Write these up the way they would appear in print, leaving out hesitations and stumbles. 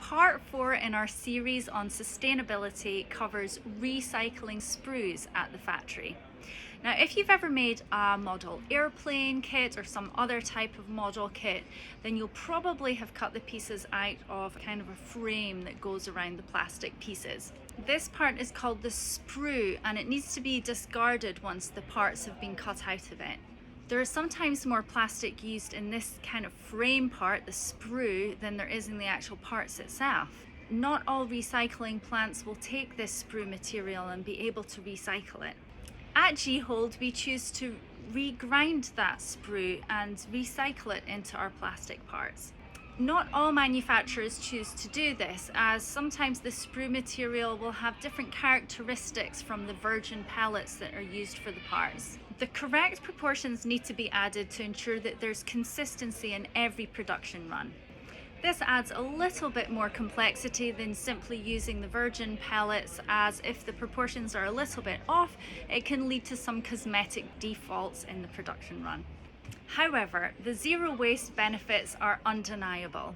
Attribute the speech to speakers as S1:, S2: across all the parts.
S1: Part 4 in our series on sustainability covers recycling sprues at the factory. Now, if you've ever made a model airplane kit or some other type of model kit, then you'll probably have cut the pieces out of kind of a frame that goes around the plastic pieces. This part is called the sprue, and it needs to be discarded once the parts have been cut out of it. There is sometimes more plastic used in this kind of frame part, the sprue, than there is in the actual parts itself. Not all recycling plants will take this sprue material and be able to recycle it. At G-Hold, we choose to regrind that sprue and recycle it into our plastic parts. Not all manufacturers choose to do this, as sometimes the sprue material will have different characteristics from the virgin pellets that are used for the parts. The correct proportions need to be added to ensure that there's consistency in every production run. This adds a little bit more complexity than simply using the virgin pellets, as if the proportions are a little bit off, it can lead to some cosmetic defaults in the production run. However, the zero waste benefits are undeniable.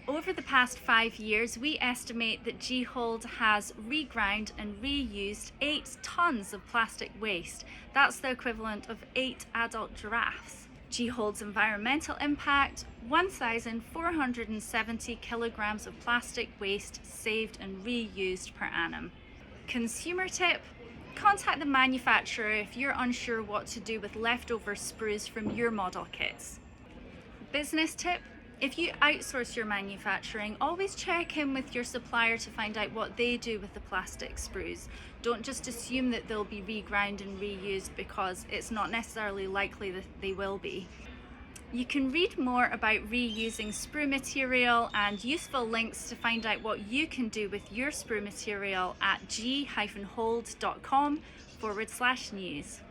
S1: Over the past 5 years, we estimate that G-Hold has reground and reused 8 tons of plastic waste. That's the equivalent of 8 adult giraffes. G-Hold's environmental impact: 1,470 kilograms of plastic waste saved and reused per annum. Consumer tip: contact the manufacturer if you're unsure what to do with leftover sprues from your model kits. Business tip: if you outsource your manufacturing, always check in with your supplier to find out what they do with the plastic sprues. Don't just assume that they'll be reground and reused, because it's not necessarily likely that they will be. You can read more about reusing sprue material and useful links to find out what you can do with your sprue material at g-hold.com/news.